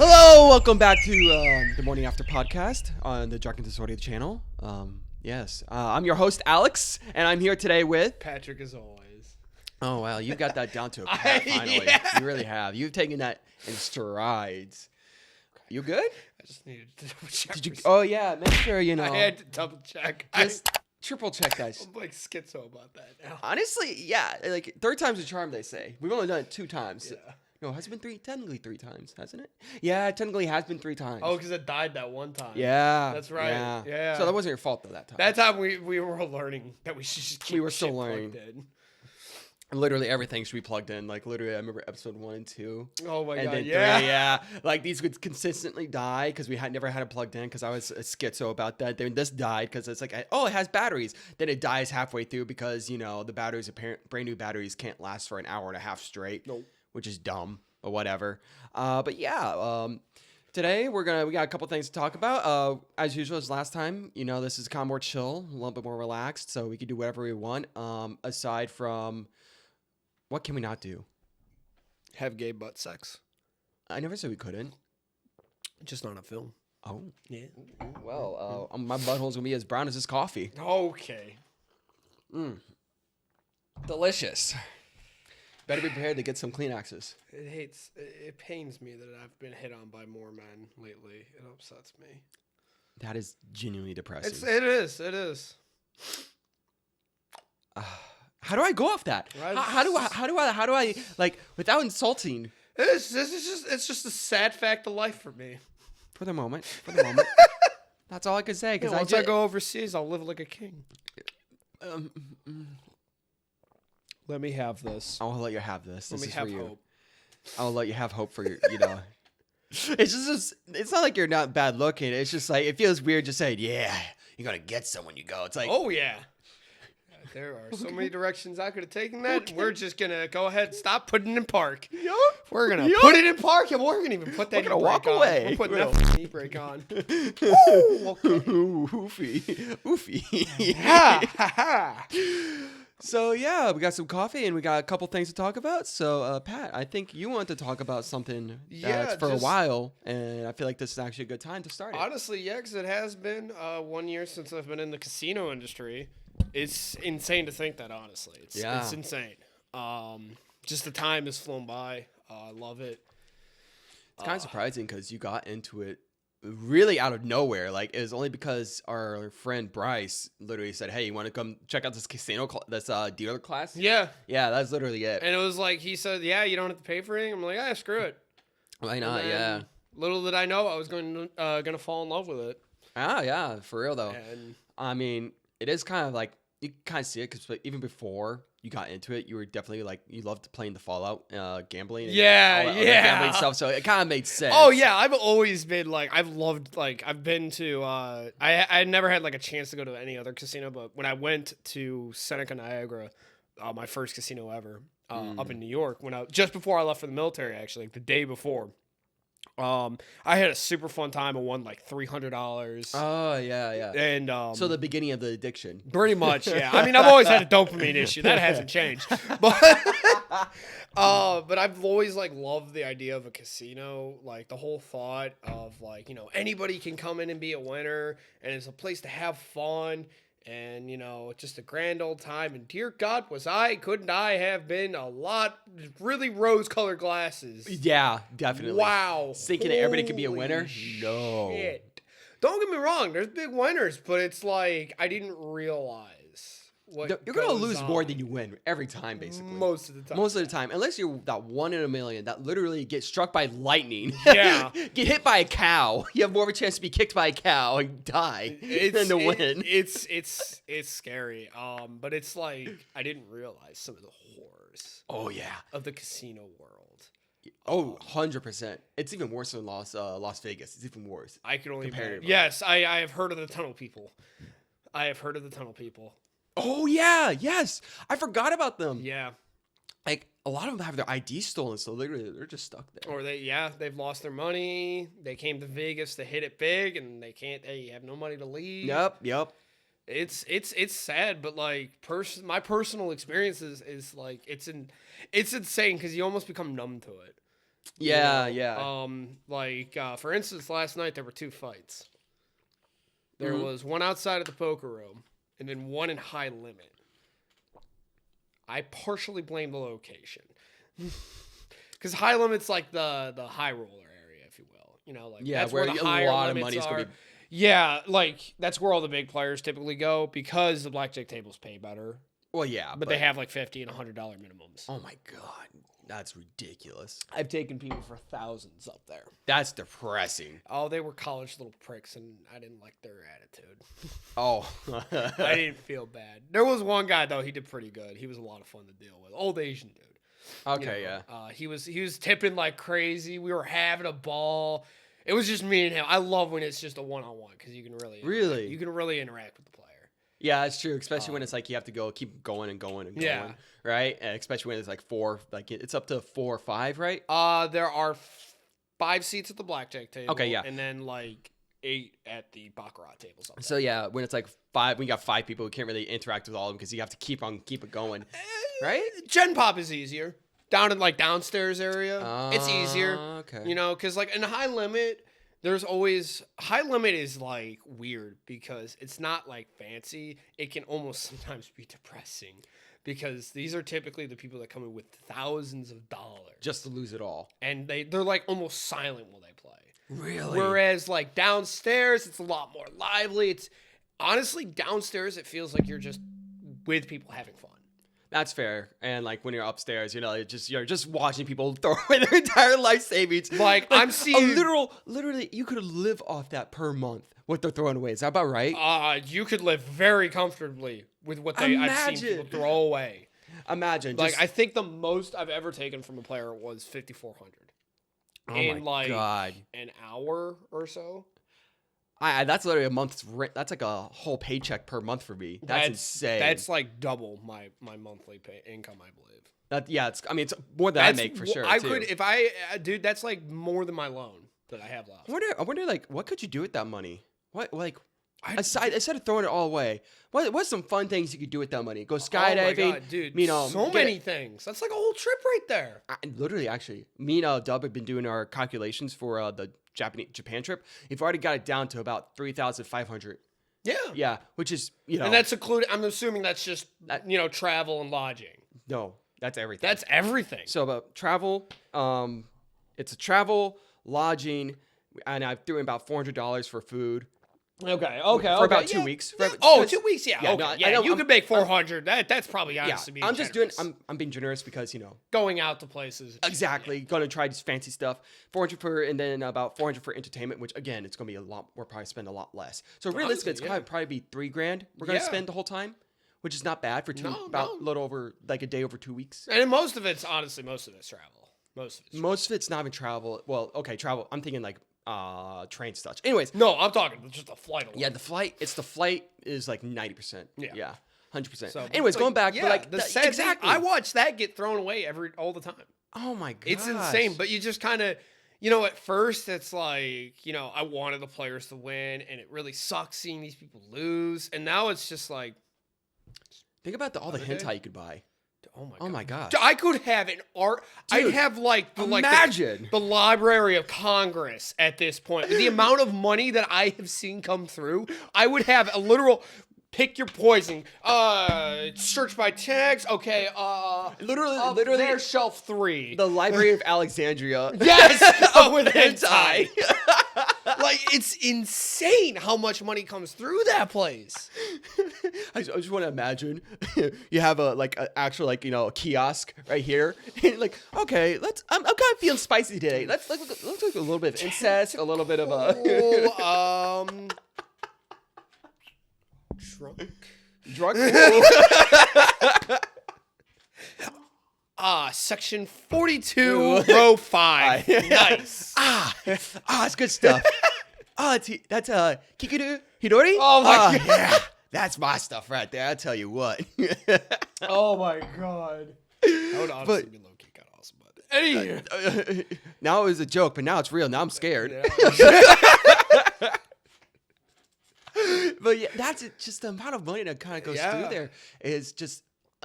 Hello, welcome back to the Morning After podcast on the Drunken Disorder channel. I'm your host, Alex, and I'm here today with... Patrick, as always. Oh, wow, you've got that down to a pat, finally. Yeah. You really have. You've taken that in strides. You good? I just needed to double check. Did you? Oh, yeah, make sure, I had to double check. Just triple check that. I'm like schizo about that now. Honestly, yeah, like third time's a charm, they say. We've only done it 2 times. Yeah. No, has it been technically 3 times, hasn't it? Yeah, it technically has been 3 times. Oh, because it died that one time. Yeah. That's right. Yeah. So that wasn't your fault, though, that time. That time we were learning that we should just keep We were still shit learning. plugged in. Literally everything should be plugged in. Like, literally, I remember episode 1 and 2. Oh, my And God. then Yeah. 3, yeah. Like, these would consistently die because we had never had it plugged in because I was a schizo about that. Then this died because it's like, oh, it has batteries. Then it dies halfway through because, you know, the batteries, brand new batteries can't last for an hour and a half straight. Nope. Which is dumb. Or whatever. But yeah, today we got a couple things to talk about. As usual, as last time, you know, this is kind of more chill, a little bit more relaxed, so we can do whatever we want. Aside from, what can we not do? Have gay butt sex. I never said we couldn't. Just not a film. Oh, Yeah. well, my butthole's gonna be as brown as this coffee. Okay. Delicious. Better be prepared to get some Kleenexes. It pains me that I've been hit on by more men lately. It upsets me. That is genuinely depressing. It is. How do I go off that? How do I like without insulting? It's just a sad fact of life for me. For the moment. That's all I could say. Because Once I go overseas, I'll live like a king. Let me have this. I'll let you have this. This Let me is have for you. hope. I'll let you have hope for your, you know. It's just, it's not like you're not bad looking. It's just like, it feels weird just saying, yeah, you're going to get some when you go. It's like, Oh, yeah. There are so many directions I could have taken that. Okay. We're just going to go ahead and stop putting it in park. Yup. We're going to put it in park, and we're going to even put that We're gonna walk on. away. We're putting We'll. that e-brake on. Ooh, okay. Oofy. Ha, ha, ha. So, yeah, we got some coffee and we got a couple things to talk about. So, Pat, I think you want to talk about something that's for a while, and I feel like this is actually a good time to start it. Honestly, yeah, because it has been 1 year since I've been in the casino industry. It's insane to think that, honestly. It's insane. Just the time has flown by. I love it. It's kind of surprising because you got into it really out of nowhere. Like, it was only because our friend Bryce literally said, hey, you want to come check out this casino, this dealer class? Yeah. Yeah, that's literally it. And it was like, he said, yeah, you don't have to pay for anything. I'm like, ah, screw it. Why not? Yeah. Little did I know I was going to fall in love with it. Ah, yeah, for real, though. And I mean, it is kind of like, you kind of see it because even before you got into it, you were definitely like, you loved playing the Fallout, gambling. And all that other gambling stuff. So it kind of made sense. Oh, yeah. I've always been like, I've been to, I never had like a chance to go to any other casino, but when I went to Seneca, Niagara, my first casino ever, up in New York, just before I left for the military, actually, like the day before. I had a super fun time. I won like $300. Oh, yeah. And so the beginning of the addiction. Pretty much, yeah. I mean, I've always had a dopamine issue. That hasn't changed. But I've always like loved the idea of a casino, like the whole thought of like, you know, anybody can come in and be a winner, and it's a place to have fun. And, you know, just a grand old time. And dear God, couldn't I have been a lot, really rose-colored glasses? Yeah, definitely. Wow. Thinking that everybody could be a winner? No. Shit. Don't get me wrong. There's big winners, but it's like, I didn't realize what You're going to lose on. more than you win every time, basically. Most of the time. Most of the time. Unless you're that 1 in a million that literally gets struck by lightning. Yeah. Get hit by a cow. You have more of a chance to be kicked by a cow and die than to win. It's scary. But it's like, I didn't realize some of the horrors. Oh, yeah. Of the casino world. Oh, 100%. It's even worse than Las Vegas. It's even worse. I can only imagine. Yes, I have heard of the tunnel people. Oh, yeah. Yes. I forgot about them. Yeah. Like, a lot of them have their ID stolen, so literally they're just stuck there. Or they've lost their money. They came to Vegas to hit it big, and they have no money to leave. Yep. It's sad, but like my personal experience is like it's insane because you almost become numb to it. Yeah, You know? yeah. For instance, last night there were 2 fights. There Mhm. was one outside of the poker room, and then one in high limit. I partially blame the location. Because high limit's like the high roller area, if you will. You know, like Yeah, that's where the a higher lot of limits money is are. gonna be. Yeah, like that's where all the big players typically go because the blackjack tables pay better. Well, yeah, But they have like $50 and $100 minimums. Oh my god, that's ridiculous. I've taken people for thousands up there. That's depressing. Oh, they were college little pricks, and I didn't like their attitude. Oh, I didn't feel bad. There was one guy though; he did pretty good. He was a lot of fun to deal with. Old Asian dude. Okay, You know, yeah. He was tipping like crazy. We were having a ball. It was just me and him. I love when it's just a one-on-one because you can Really? you can really interact with the player. Yeah, it's true. Especially when it's like you have to keep going and going and going. Yeah. Right. And especially when it's like 4, like it's up to 4 or 5, right? There are 5 seats at the blackjack table. Okay, yeah. And then like 8 at the baccarat tables. Up So yeah, when it's like 5, we got 5 people. We can't really interact with all of them because you have to keep it going, right? Gen Pop is easier. Down in like downstairs area, it's easier. Okay. You know, because like in high limit, there's always high limit is like weird because it's not like fancy. It can almost sometimes be depressing because these are typically the people that come in with thousands of dollars Just to lose it all. and they're like almost silent while they play. Really? Whereas like downstairs, it's a lot more lively. It's honestly downstairs, it feels like you're just with people having fun. That's fair. And like when you're upstairs, you know, you're just watching people throw away their entire life savings. Like, I'm seeing literally, you could live off that per month. What they're throwing away. Is that about right? You could live very comfortably with what I've seen people throw away. Imagine. Like I think the most I've ever taken from a player was 5,400 in my God. an hour or so. That's literally a month's rent. That's like a whole paycheck per month for me. That's insane. That's like double my monthly income, I believe. It's more than I make for sure. Dude, that's like more than my loan that I have left. I wonder, like, what could you do with that money? Aside of throwing it all away, what's some fun things you could do with that money? Go skydiving, Oh my God, dude. You know, so many things. That's like a whole trip right there. Literally, actually, me and Dub have been doing our calculations for the Japan trip. We've already got it down to about 3,500. Yeah. Yeah, which is, you know, And that's included. I'm assuming that's just travel and lodging. no, that's everything. That's everything. So about travel, it's a travel, lodging, and I threw in about $400 for food. Okay. For about 2 weeks. Yeah. 2 weeks. Yeah. Yeah, Okay. no, I yeah. know, You I'm- could make 400. That's probably honestly being I'm just doing. generous. I'm being generous because, you know, Going out to places. exactly gonna try this fancy stuff. 400 for, and then about 400 for entertainment, which again, it's gonna be a lot. We'll probably spend a lot less. So realistically, it's Honestly, probably be $3,000 we're gonna Yeah. spend the whole time, which is not bad for No. a little over like a day over 2 weeks. And most of it's travel. Most of it's not even travel. Well, okay, travel. I'm thinking like train stuff. Anyways, No, I'm talking just a flight alone. yeah, the flight is like 90%. Yeah. Yeah. 100%. So, Anyways, going back, yeah, but like the sad exactly. thing, I watch that get thrown away all the time. Oh my god. It's insane, but you just kind of, at first it's like, I wanted the players to win, and it really sucks seeing these people lose. And now it's just like, think about all the Other day? hentai you could buy. oh my god. I could have an art. Dude, I'd have imagine. the Library of Congress at this point. The amount of money that I have seen come through, I would have a literal. Pick your poison. Search by tags. Okay. Literally, there's shelf 3. the Library of Alexandria. Yes, with hentai. Like, it's insane how much money comes through that place. I just want to imagine you have a actual a kiosk right here. Like, okay, I'm kind of feeling spicy today. Let's look like a little bit of incest, a little bit of a drunk. Section 42, row 5. Nice. It's good stuff. That's Kikiru Hidori. Oh my God. Yeah, that's my stuff right there. I tell you what. Oh my God. That would honestly be low-key kind of awesome. But anyway. Now it was a joke, but now it's real. Now I'm scared. But yeah, that's just the amount of money that kind of goes through there is just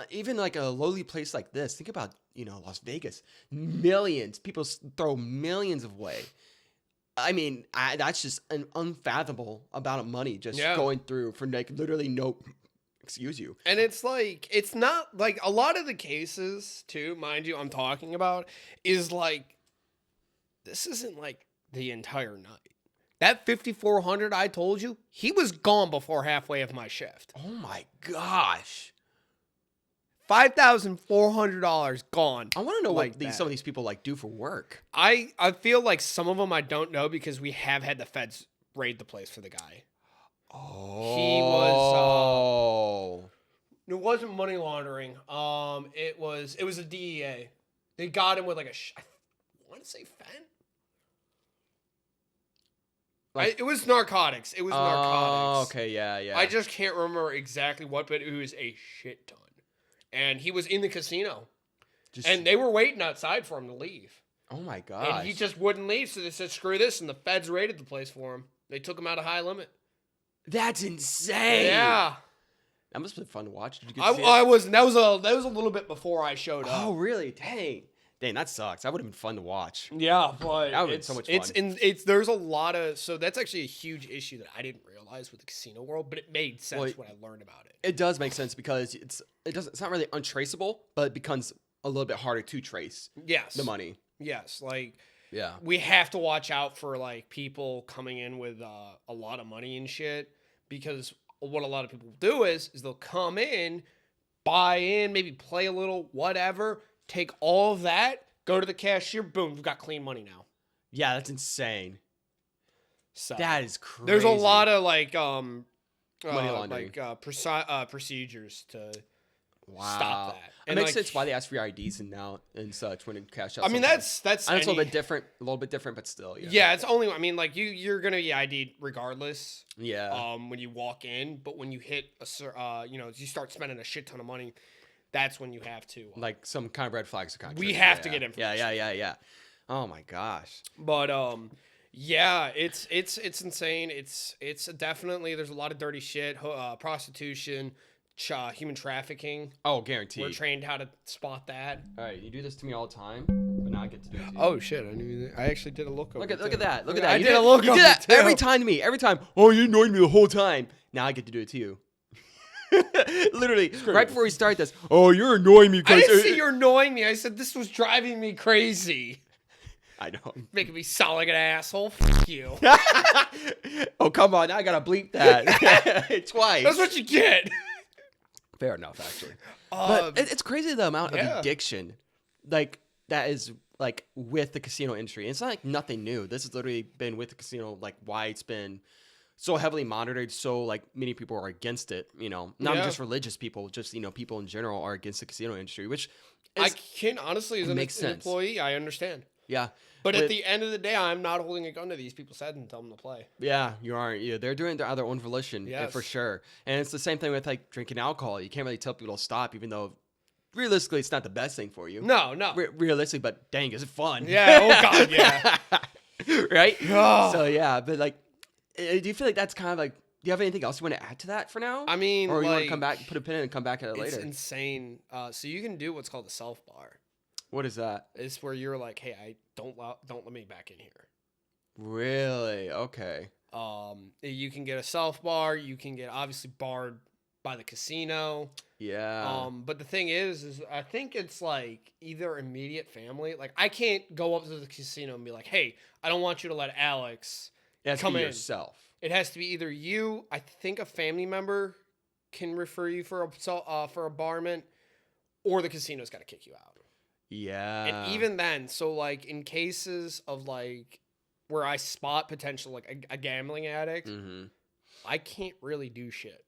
even like a lowly place like this. Think about, Las Vegas. Millions. People throw millions away. I mean, that's just an unfathomable amount of money just going through for like literally no, excuse you. And it's like, it's not like a lot of the cases too, mind you, I'm talking about is like, this isn't like the entire night. That 5,400 I told you, he was gone before halfway of my shift. Oh my gosh. $5,400 gone. I want to know what some of these people like do for work. I feel like some of them I don't know because we have had the feds raid the place for the guy. Oh. He was it wasn't money laundering. It was a DEA. They got him with like I want to say fent. It was narcotics. It was narcotics. Oh, okay, yeah. I just can't remember exactly what, but it was a shit ton. And he was in the casino. And they were waiting outside for him to leave. Oh my gosh. And he just wouldn't leave, so they said, screw this, and the feds raided the place for him. They took him out of high limit. That's insane. Yeah. That must have been fun to watch. Did you that was a little bit before I showed up. Oh, really? Dang, that sucks. That would have been fun to watch. Yeah, but that would have been so much fun. There's a lot of, so that's actually a huge issue that I didn't realize with the casino world, but it made sense when I learned about it. It does make sense because it's not really untraceable, but it becomes a little bit harder to trace. Yes. The money. Yes, like yeah, we have to watch out for like people coming in with a lot of money and shit, because what a lot of people do is they'll come in, buy in, maybe play a little, whatever. Take all of that, go to the cashier, boom, we've got clean money now. Yeah, that's insane. So that is crazy. There's a lot of like money laundering, procedures to stop that. It makes sense why they ask for your IDs and such when it cash out. I mean, that's a little bit different, but still, yeah. Yeah, it's only. I mean, like you're gonna be ID'd regardless. Yeah. When you walk in, but when you hit you start spending a shit ton of money. That's when you have to like some kind of red flags or contracts. We have to get information. Yeah. Oh my gosh. But yeah, it's insane. It's definitely, there's a lot of dirty shit, prostitution, human trafficking. Oh, guaranteed. We're trained how to spot that. All right, you do this to me all the time, but now I get to do it to you. Oh shit! I actually did a look over. Look at that. I did a look over. You did that every time to me. Every time. Oh, you annoyed me the whole time. Now I get to do it to you. Literally, right before we start this. Oh, you're annoying me. I didn't say you're annoying me. I said this was driving me crazy. I know. Making me sound like an asshole. Fuck you. Oh, come on. Now I gotta bleep that twice. That's what you get. Fair enough, actually. But it's crazy the amount of addiction, like that is like with the casino industry. It's not like nothing new. This has literally been with the casino, like why it's been so heavily monitored, so like many people are against it, not just religious people, just, people in general are against the casino industry, which I can honestly, as an employee, I understand. Yeah. But at the end of the day, I'm not holding a gun to these people's heads and telling them to play. Yeah, you aren't. Yeah, they're doing their own volition, for sure. And it's the same thing with like drinking alcohol. You can't really tell people to stop, even though realistically it's not the best thing for you. No. Realistically, but dang, is it fun? Yeah, oh god, yeah. Right? Oh. So yeah, but like, do you feel like that's kind of like, do you have anything else you want to add to that for now? I mean, or you want to come back, put a pin in it and come back at it later? It's insane. So you can do what's called a self bar. What is that? It's where you're like, hey, I don't let me back in here. Really? Okay. You can get a self bar. You can get obviously barred by the casino. Yeah. But the thing is I think it's like either immediate family. Like I can't go up to the casino and be like, hey, I don't want you to let Alex come in. Yourself. It has to be either you. I think a family member can refer you for a barman, or the casino's got to kick you out. Yeah. And even then, so like in cases of like where I spot potential like a gambling addict, I can't really do shit.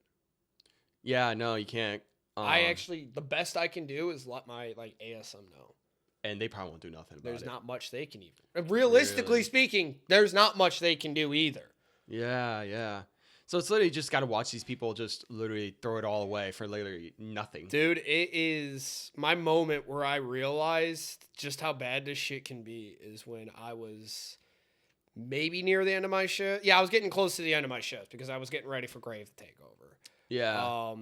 Yeah, no, you can't. The best I can do is let my like ASM know. And they probably won't do nothing about There's it. not much they can even. Realistically speaking, there's not much they can do either. Yeah. So it's literally just got to watch these people just literally throw it all away for literally nothing. Dude, it is my moment where I realized just how bad this shit can be is when I was maybe near the end of my shift. Yeah, I was getting close to the end of my shift because I was getting ready for Grave to take over. Yeah.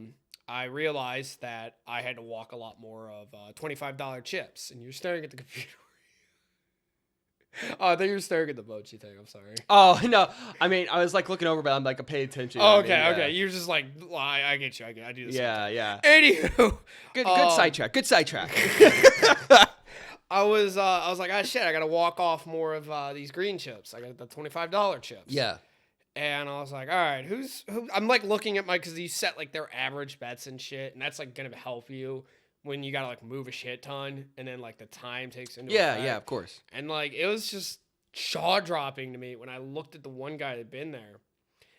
I realized that I had to walk a lot more of $25 chips, and you're staring at the computer. Oh, I think you're staring at the mochi thing. I'm sorry. Oh no, I mean I was like looking over, but I'm like paying attention. Oh, I okay, mean, okay. You're just like, well, I get you. I do this. Yeah. Anywho, Good sidetrack. Good sidetrack. I was like, ah, shit, I gotta walk off more of these green chips. I got the $25 chips. Yeah. And I was like, all right, who? I'm like looking at because you set like their average bets and shit, and that's like gonna help you when you gotta like move a shit ton, and then like the time takes into effect. Yeah, of course. And like it was just jaw dropping to me when I looked at the one guy that'd been there,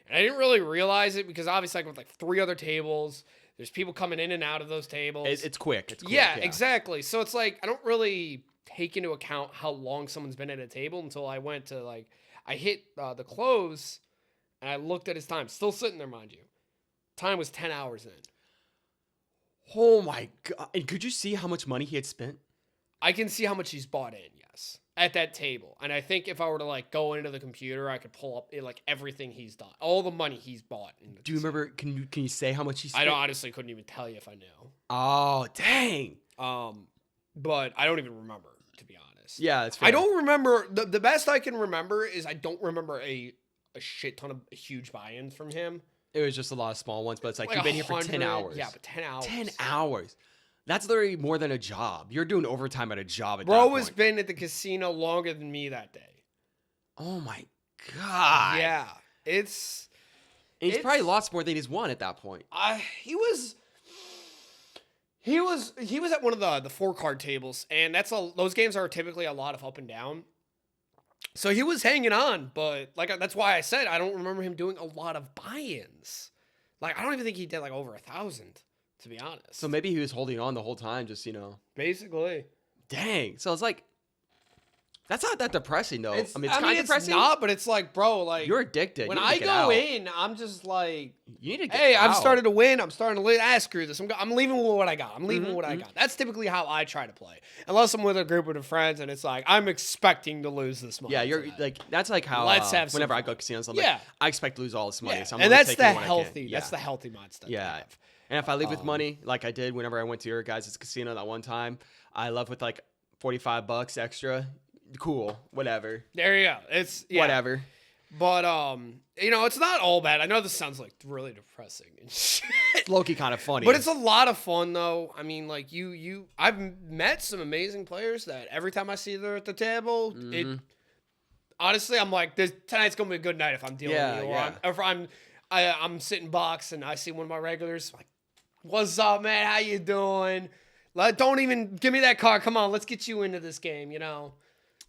and I didn't really realize it because obviously like with like 3 other tables, there's people coming in and out of those tables. It's quick. It's quick. Yeah, exactly. So it's like I don't really take into account how long someone's been at a table until I went to like I hit the close. And I looked at his time, still sitting there, mind you. Time was 10 hours in. Oh my god! And could you see how much money he had spent? I can see how much he's bought in, yes, at that table. And I think if I were to like go into the computer, I could pull up like everything he's done, all the money he's bought. Do you remember? Can you say how much he spent? I honestly couldn't even tell you if I knew. Oh dang! But I don't even remember, to be honest. Yeah, it's fair. I don't remember. The best I can remember is I don't remember a shit ton of huge buy-ins from him. It was just a lot of small ones, but it's like you've been here for 10 hours. Yeah, but 10 hours. 10 hours. That's literally more than a job. You're doing overtime at a job at that Bro point. has been at the casino longer than me that day. Oh my god. Yeah. It's probably lost more than he's won at that point. He was at one of the 4-card tables, and those games are typically a lot of up and down. So he was hanging on, but like that's why I said I don't remember him doing a lot of buy-ins. Like I don't even think he did like over 1,000, to be honest. So maybe he was holding on the whole time, just basically. Dang. So it's like that's not that depressing though. It's kind of depressing. It's not, but it's like, bro, like you're addicted. When you need I to get go out. in, I'm just like, you need to get hey, out. I've started to win. I'm starting to lead. Screw this. I'm leaving with what I got. I'm leaving with what I got. That's typically how I try to play. Unless I'm with a group of friends and it's like, I'm expecting to lose this money. Yeah, you're like, that's like how, Let's have whenever some I go to casinos, I'm Yeah. like, I expect to lose all this money. Yeah. So I'm And only that's taking the what I can. healthy, Yeah. that's the healthy mindset. to Yeah. have. And if I leave with money, like I did whenever I went to your guys' casino that one time, I left with like $45 extra. Cool, whatever. There you go. It's Whatever. But it's not all bad. I know this sounds like really depressing and shit. It's low-key kind of funny. But it's a lot of fun though. I mean, like I've met some amazing players that every time I see them at the table, honestly, I'm like, tonight's gonna be a good night if I'm dealing with you. Yeah. Or if I'm sitting box and I see one of my regulars, like, what's up, man? How you doing? Don't even give me that card. Come on, let's get you into this game.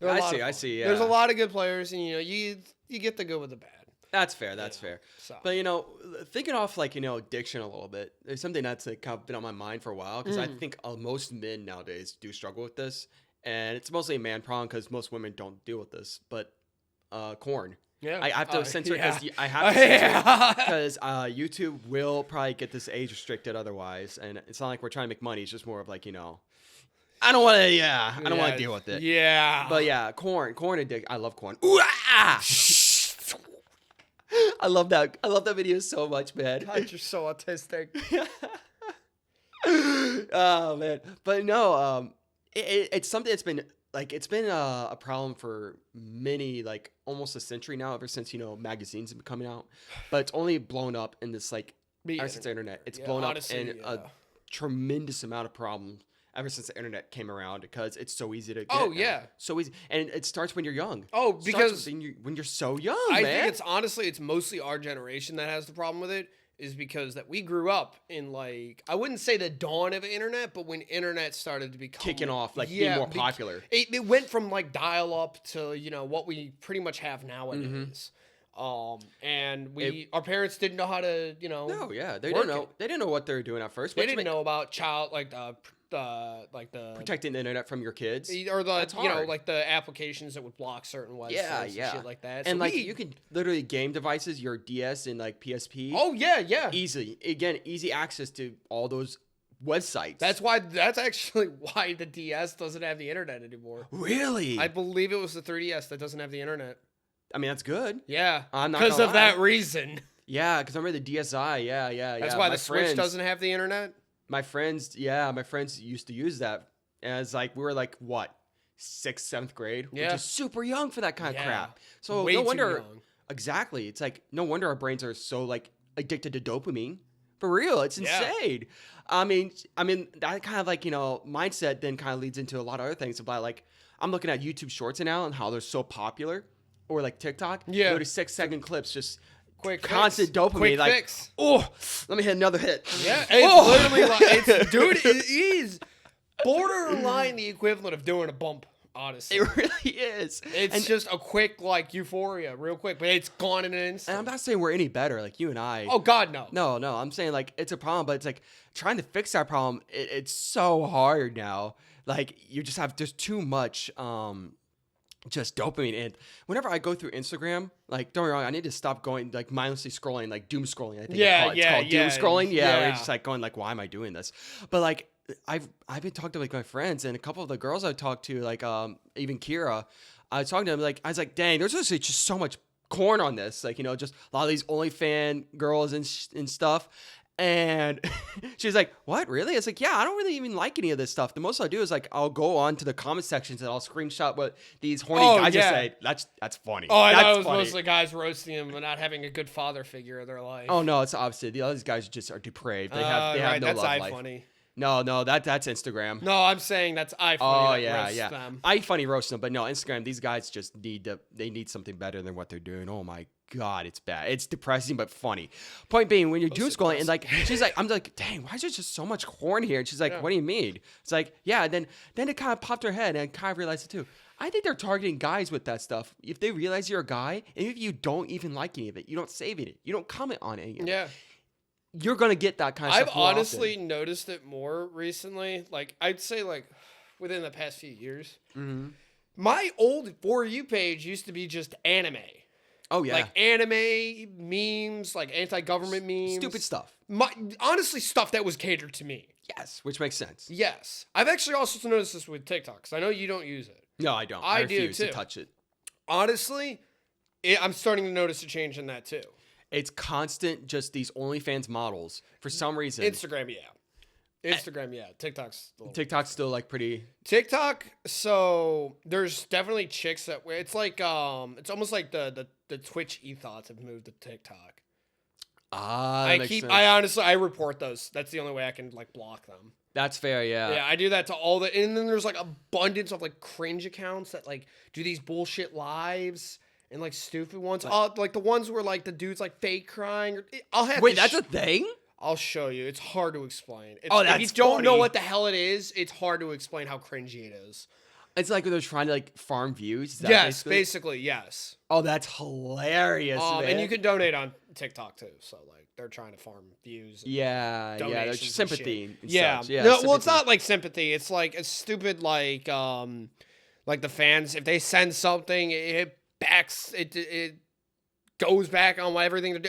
I see. Yeah. There's a lot of good players, and you get the good with the bad. That's fair. That's fair. So. But thinking off like addiction a little bit, there's something that's like kind of been on my mind for a while because I think most men nowadays do struggle with this, and it's mostly a man problem because most women don't deal with this. But corn. Yeah. I have to censor it because I have to censor it because YouTube will probably get this age restricted otherwise, and it's not like we're trying to make money. It's just more of like I don't want to. Yeah, I don't want to deal with it. Yeah. But yeah, corn addict. I love corn. Ooh, ah! I love that. I love that video so much, man. God, you're so autistic. Oh man, but no. It's something that's been a problem for many, like almost a century now. Ever since magazines have been coming out, but it's only blown up in this ever since the internet. It's blown up in a tremendous amount of problems ever since the internet came around because it's so easy to get. Oh yeah, so easy, and it starts when you're young. Oh, because when you're so young, I man. think it's mostly our generation that has the problem with it. Is because that we grew up in I wouldn't say the dawn of the internet, but when internet started to become kicking off, being more popular. It went from dial up to what we pretty much have nowadays. And our parents didn't know how to No, yeah, they didn't know. They didn't know what they were doing at first. They didn't know about child the protecting the internet from your kids, or the applications that would block certain websites and shit like that. And you can literally game devices, your DS and PSP. Oh yeah. Easy access to all those websites. That's actually why the DS doesn't have the internet anymore. Really? I believe it was the 3DS that doesn't have the internet. I mean, that's good. Yeah. I'm not because gonna of lie. that reason. Yeah, because I remember the DSi. Yeah. That's why the Switch doesn't have the internet. My friends used to use that as like we were like what 6th, 7th grade, which is super young for that kind of crap. So Way no too wonder. young. Exactly, it's like no wonder our brains are so like addicted to dopamine. For real, it's insane. I mean that kind of like mindset then kind of leads into a lot of other things about like I'm looking at YouTube Shorts now and how they're so popular, or like TikTok. Yeah, go to 6-second clips just. Quick constant fix. dopamine, Quick like fix. Oh, let me hit another hit. Yeah, it's literally like dude, it is borderline the equivalent of doing a bump. Honestly, it really is. It's just a quick like euphoria, real quick, but it's gone in an instant. And I'm not saying we're any better, like you and I. Oh God, no. No. I'm saying like it's a problem, but it's like trying to fix that problem. It's so hard now. Like you just have there's too much. Just dopamine. And whenever I go through Instagram, like don't get me wrong, I need to stop going like mindlessly scrolling, like doom scrolling. I think it's called doom scrolling. Yeah, where you're just like going like, why am I doing this? But like I've been talking to like my friends and a couple of the girls I talked to, like even Kira, I was talking to them like I was like, dang, there's just so much corn on this, like just a lot of these OnlyFans girls and stuff. And she's like, what, really? It's like, yeah, I don't really even like any of this stuff. The most I do is like, I'll go on to the comment sections and I'll screenshot what these horny guys just say. That's funny. Oh, I thought it was funny. mostly guys roasting them and not having a good father figure in their life. Oh, no, it's opposite. The other guys just are depraved. They have no that's love life. funny. No, that's Instagram. No, I'm saying that's iFunny. Oh, yeah. Them. iFunny roasting them, but no, Instagram, these guys just need something better than what they're doing. Oh, my God, it's bad. It's depressing, but funny. Point being, when you're doom scrolling, and like, she's like, I'm like, dang, why is there just so much corn here? And she's like, what do you mean? It's like, yeah, and then it kind of popped her head, and I kind of realized it too. I think they're targeting guys with that stuff. If they realize you're a guy, and if you don't even like any of it, you don't save it, you don't comment on any of it. You're going to get that kind of stuff. I've honestly noticed it more recently. Like, I'd say, like, within the past few years. Mm-hmm. My old For You page used to be just anime. Oh, yeah. Like, anime memes, like, anti-government memes. Stupid stuff. Honestly, stuff that was catered to me. Yes, which makes sense. Yes. I've actually also noticed this with TikTok, because I know you don't use it. No, I don't. I refuse do, too. to touch it. Honestly, I'm starting to notice a change in that, too. It's constant, just these OnlyFans models for some reason. Instagram, yeah. TikTok's still like pretty. TikTok. So there's definitely chicks that it's like it's almost like the Twitch ethos have moved to TikTok. I report those. That's the only way I can like block them. That's fair, yeah. Yeah, I do that to all and then there's like abundance of like cringe accounts that like do these bullshit lives. And like stupid ones, like the ones where like the dude's like fake crying. I'll have. Wait, that's a thing? I'll show you. It's hard to explain. That's if you don't funny. know what the hell it is, it's hard to explain how cringy it is. It's like when they're trying to like farm views. Is that yes, basically, yes. Oh, that's hilarious, man. And you can donate on TikTok too. So like they're trying to farm views. Yeah, there's sympathy. And yeah, such. Yeah. No, well, it's not like sympathy. It's like a stupid like the fans if they send something it goes back on everything to do.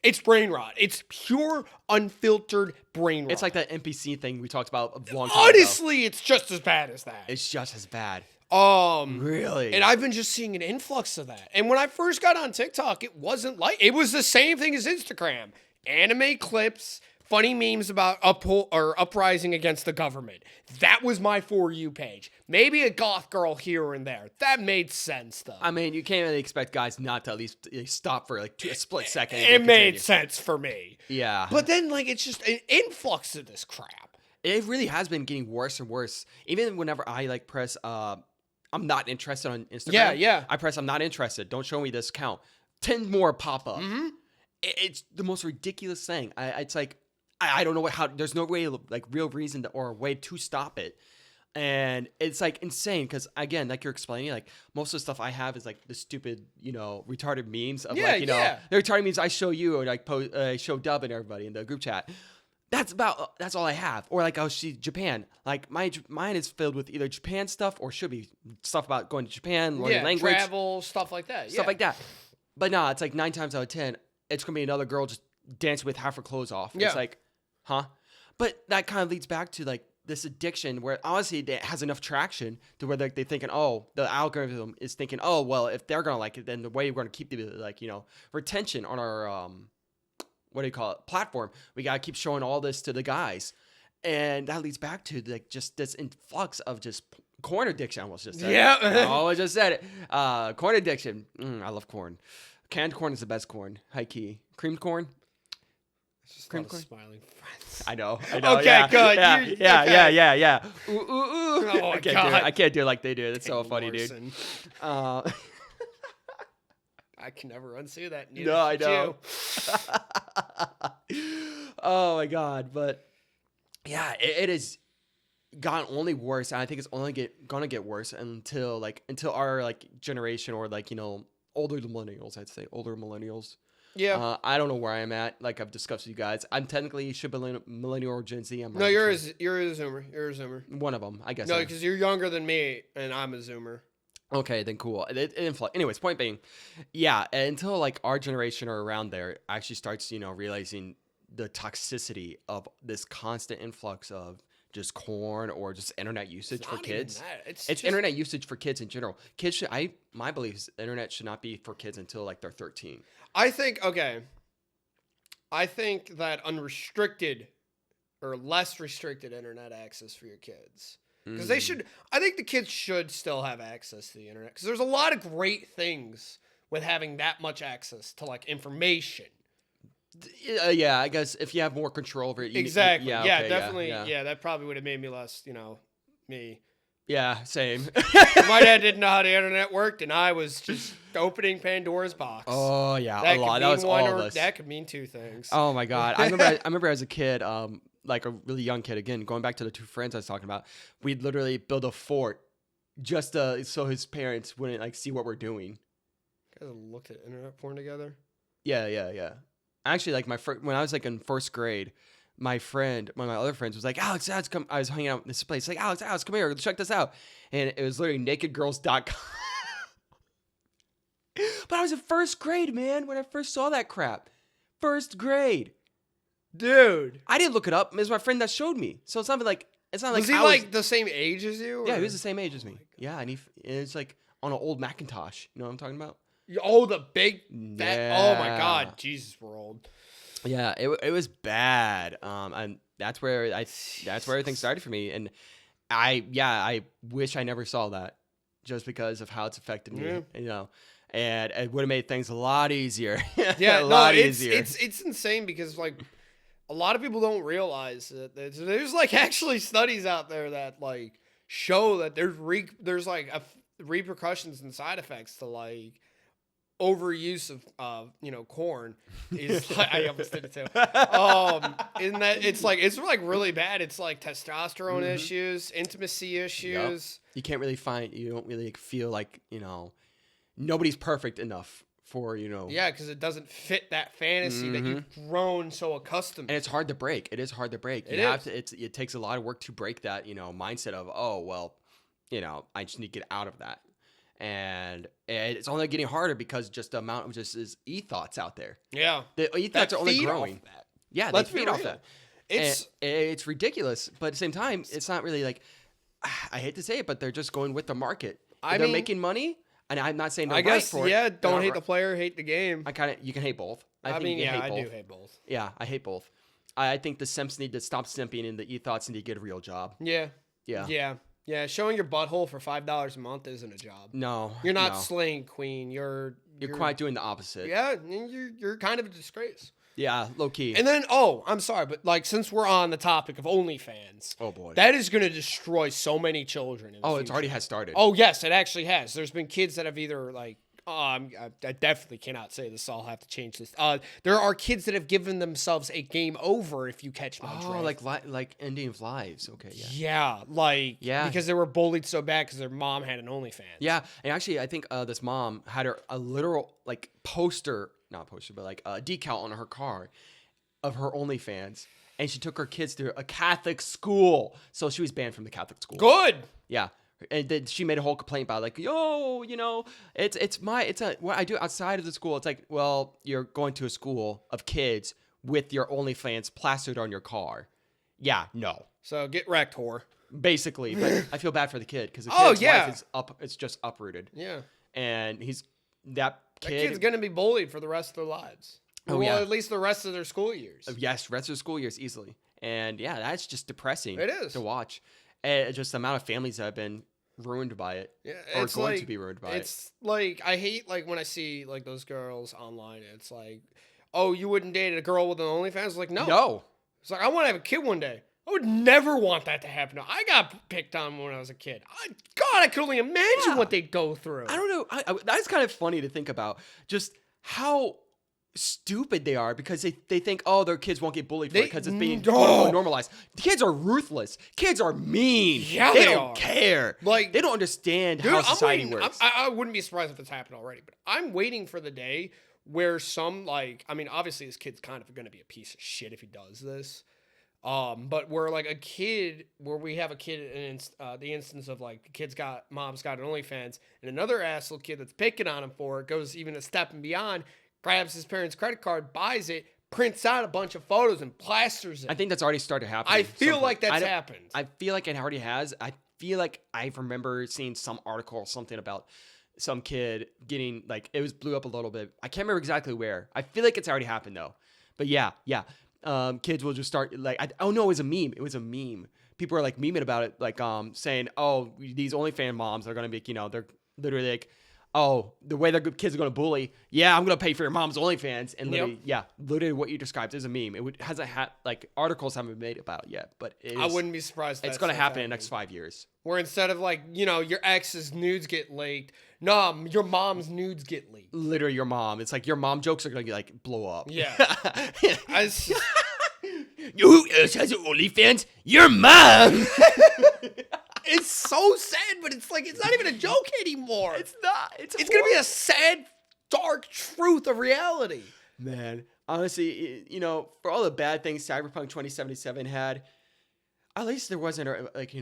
It's brain rot. It's pure unfiltered brain rot. It's like that NPC thing we talked about a long time ago. Honestly, it's just as bad as that. It's just as bad. Really? And I've been just seeing an influx of that. And when I first got on TikTok, it was the same thing as Instagram. Anime clips, funny memes about uprising against the government. That was my For You page. Maybe a goth girl here and there. That made sense, though. I mean, you can't really expect guys not to at least stop for like a split second. It made sense for me. Yeah. But then, like, it's just an influx of this crap. It really has been getting worse and worse. Even whenever I like press, I'm not interested on Instagram. Yeah. I press, I'm not interested. Don't show me this account. 10 more pop up. Mm-hmm. It's the most ridiculous thing. It's like, I don't know how. There's no way, like, real reason or a way to stop it, and it's like insane. Because again, like you're explaining, like most of the stuff I have is like the stupid, retarded memes of the retarded memes I show you or like show Dub and everybody in the group chat. That's all I have. Or like I'll see Japan. Like mine is filled with either Japan stuff or should be stuff about going to Japan, learning language, travel, stuff like that. Stuff like that. But no, it's like 9 times out of 10, it's gonna be another girl just dancing with half her clothes off. Yeah. It's like. Huh? But that kind of leads back to like this addiction where honestly it has enough traction to where they're thinking, oh, the algorithm is thinking, oh, well, if they're gonna like it, then the way we're gonna keep the like retention on our what do you call it, platform, we gotta keep showing all this to the guys, and that leads back to like just this influx of just corn addiction. I almost just said Yeah. it. I almost just said it. Corn addiction. I love corn. Canned corn is the best corn. High key. Creamed corn. It's just Cream a lot corn? of smiling friends. I know. Okay, yeah, good. Yeah, You- yeah, okay. yeah. Ooh, ooh, ooh. Oh, I can't do God. it. I can't do it like they do. It's so Daniel funny, dude. Larson. Uh, I can never unsee that. No, I know. Oh my god, but yeah, it has gotten only worse, and I think it's only gonna get worse until our like generation, or like older millennials. I'd say older millennials. Yeah. I don't know where I'm at. Like I've discussed with you guys, I'm technically should be millennial or Gen Z. I'm No, not you're sure. you're a Zoomer. You're a Zoomer. One of them, I guess. No, because you're younger than me, and I'm a Zoomer. Okay, then cool. Anyways, point being, yeah, until like our generation or around there actually starts, realizing the toxicity of this constant influx of just corn or just internet usage for Not even kids. that. It's just- internet usage for kids in general. Kids should, my belief is the internet should not be for kids until like they're 13. I think that unrestricted or less restricted internet access for your kids. Because they should, I think the kids should still have access to the internet. Because there's a lot of great things with having that much access to like information. Yeah, I guess if you have more control over it. Exactly. Yeah, okay, definitely. Yeah. Yeah, that probably would have made me less, me. Yeah, same. My dad didn't know how the internet worked, and I was just opening Pandora's box. Oh yeah, that a lot. could That mean was one all of or us. that could mean two things. Oh my god, I remember as a kid, like a really young kid. Again, going back to the two friends I was talking about, we'd literally build a fort just so his parents wouldn't like see what we're doing. You guys looked at internet porn together? Yeah. Actually, like when I was like in first grade, one of my other friends was like, Alex, come. I was hanging out in this place. Like, Alex, come here, check this out. And it was literally nakedgirls.com. But I was in first grade, man, when I first saw that crap. First grade. Dude. I didn't look it up. It was my friend that showed me. So it's not like Was he I like the same age as you? Yeah, or- he was the same age as me. Yeah, and it's like on an old Macintosh. You know what I'm talking about? Oh, the big. Oh my Yeah. God. Jesus, we're old. Yeah, it was bad. And that's where everything started for me. And I wish I never saw that, just because of how it's affected me. Yeah. And it would have made things a lot easier. Yeah, a lot it's easier. it's insane because like a lot of people don't realize that there's like actually studies out there that like show that there's like repercussions and side effects to like overuse of corn is like, I almost did it too. In that it's like really bad. It's like testosterone issues, intimacy issues. You can't really you don't really feel like, nobody's perfect enough for, Yeah, because it doesn't fit that fantasy that you've grown so accustomed and it's hard to break. It is hard to break. It takes a lot of work to break that, mindset of, oh, well, I just need to get out of that. And it's only getting harder because just the amount of just is e-thoughts out there. Yeah. The e-thoughts are only feed off growing. that. Yeah, Let's they be feed off real. that. It's It's ridiculous, but at the same time, it's not really like, I hate to say it, but they're just going with the market. They're mean, making money, and I'm not saying they're I guess right for it. yeah. They're Don't not hate right. the player, hate the game. You can hate both. I think mean, you can yeah, hate I both. do hate both. Yeah, I hate both. I think the simps need to stop simping, and the e-thoughts need to get a real job. Yeah. Yeah. Yeah. Showing your butthole for $5 a month isn't a job. No, You're not no. slaying queen. You're quite doing the opposite. Yeah, and you're kind of a disgrace. Yeah, low key. And then I'm sorry, but like since we're on the topic of OnlyFans, oh boy, that is going to destroy so many children. In the it future. already has started. Oh yes, it actually has. There's been kids that have either like. I definitely cannot say this. I'll have to change this. There are kids that have given themselves a game over if you catch my drift. like ending of lives. Okay, Yeah, because they were bullied so bad because their mom had an OnlyFans. Yeah, and actually, I think this mom had a literal like not poster, but like a decal on her car of her OnlyFans, and she took her kids to a Catholic school, so she was banned from the Catholic school. Good. Yeah. And then she made a whole complaint about like, it's what I do outside of the school. It's like, well, you're going to a school of kids with your OnlyFans plastered on your car. Yeah, no. So get wrecked, whore. Basically, but I feel bad for the kid because the Oh, kid's yeah. life is up. It's just uprooted, Yeah. and that That kid. kid's going to be bullied for the rest of their lives. Oh, well, yeah. at least the rest of their school years. Yes, rest of the school years easily, and yeah, that's just depressing. It is. To watch, and just the amount of families that have been ruined by it, Yeah, or it's going like, to be ruined by it. It's like, I hate like when I see like those girls online. It's like, oh, you wouldn't date a girl with an OnlyFans? It's like, no. No, It's like, I want to have a kid one day. I would never want that to happen. I got picked on when I was a kid. God, I could only imagine what they'd go through. I don't know. That's kind of funny to think about. Just how stupid they are because they think, oh, their kids won't get bullied for it because it's being normalized. Kids are ruthless. Kids are mean. Yeah, they they don't are. care. Like, they don't understand dude, how I'm society waiting- works. I wouldn't be surprised if it's happened already, but I'm waiting for the day where some, like, I mean, obviously this kid's kind of going to be a piece of shit if he does this. But where like where we have a kid in the instance of like the mom's got an OnlyFans, and another asshole kid that's picking on him for it goes even a step and beyond, grabs his parents' credit card, buys it, prints out a bunch of photos, and plasters it. I think that's already started happening. I feel like that's happened. I feel like it already has. I feel like I remember seeing some article or something about some kid getting like it was blew up a little bit. I can't remember exactly where. I feel like it's already happened though. But yeah. Kids will just start like, oh no, it was a meme. It was a meme. People are like memeing about it, like saying, oh, these OnlyFans moms are gonna be, they're literally like, oh, the way their kids are gonna bully. Yeah, I'm gonna pay for your mom's OnlyFans, and literally what you described is a meme. Hasn't had like articles haven't been made about it yet, but I wouldn't be surprised. It's gonna happen in the next 5 years. Where instead of like, your ex's nudes get leaked, no, your mom's nudes get leaked. Literally, your mom. It's like your mom jokes are gonna get like blow up. Yeah. Who else has OnlyFans? Your mom. It's so sad, but it's like it's not even a joke anymore. It's not. It's gonna be a sad, dark truth of reality. Man, honestly, for all the bad things Cyberpunk 2077 had, at least there wasn't like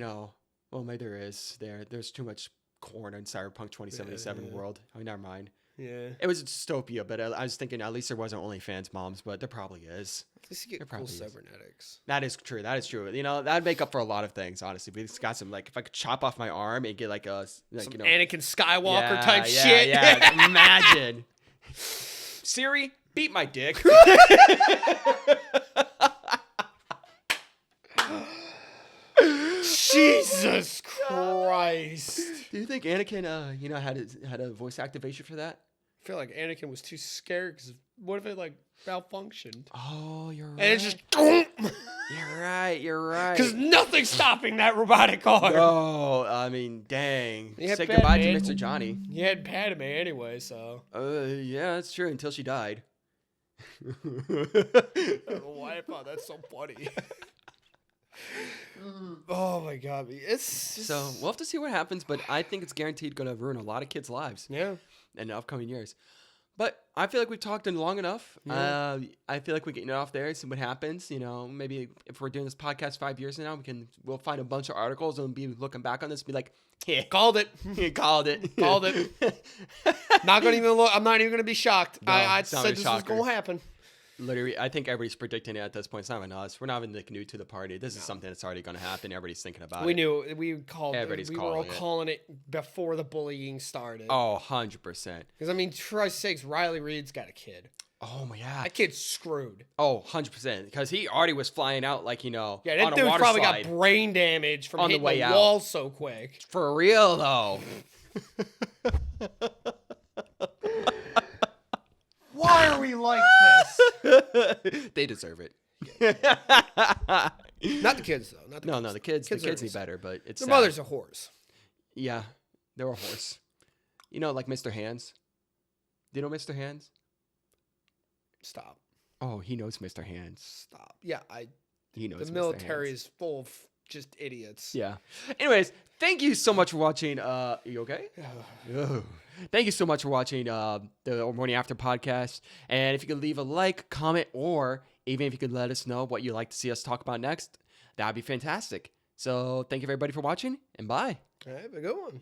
well, maybe there is. There's too much corn in Cyberpunk 2077 world. Oh, never mind. Yeah. It was a dystopia, but I was thinking at least there wasn't OnlyFans moms, but there probably is. At least you get cool cybernetics. That is true. That'd make up for a lot of things, honestly. We just got some, like, if I could chop off my arm and get, like, some Anakin Skywalker type shit. Yeah, imagine. Siri, beat my dick. Jesus Christ. Do you think Anakin, had a voice activation for that? I feel like Anakin was too scared because what if it like malfunctioned? Oh, you're right. And it's just You're right. Because nothing's stopping that robotic arm. Oh, I mean, dang. Yeah, Say goodbye to man. Mr. Johnny. He had Padme anyway, so. Yeah, that's true. Until she died. I don't know why I thought that's so funny. Oh my god, it's just... So we'll have to see what happens, but I think it's guaranteed going to ruin a lot of kids' lives. Yeah. In the upcoming years. But I feel like we've talked in long enough. Yeah. I feel like we get it off there, see what happens. Maybe if we're doing this podcast 5 years from now, we'll find a bunch of articles and be looking back on this and be like, yeah, called it. Called it. Called it. Not gonna even look. I'm not even gonna be shocked. No, I it's not said a this shocker. was gonna happen. Literally, I think everybody's predicting it at this point. It's not even us. We're not even like new to the party. This is something that's already going to happen. Everybody's thinking about We it. knew. We called. Everybody's we were all calling it. calling it before the bullying started. Oh, 100%. Because I mean, for Christ's sakes, Riley Reid's got a kid. Oh my god. That kid's screwed. Oh, 100%. Because he already was flying out like, Yeah, on that a dude water probably slide. got brain damage from On the hitting way the out. wall so quick. For real, though. Why are we like this? They deserve it. Not the kids though. Not the No, the kids are need better, but it's Their sad. mothers are whores. Yeah, they're a horse. Like Mr. Hands. Do you know Mr. Hands? Stop. Oh, he knows Mr. Hands. Stop. Yeah, He knows the Mr. military Hands. is full of just idiots. Yeah. Anyways, thank you so much for watching. You okay? Oh. Thank you so much for watching the Morning After podcast. And if you could leave a like, comment, or even if you could let us know what you'd like to see us talk about next, that would be fantastic. So thank you everybody for watching, and bye. All right, have a good one.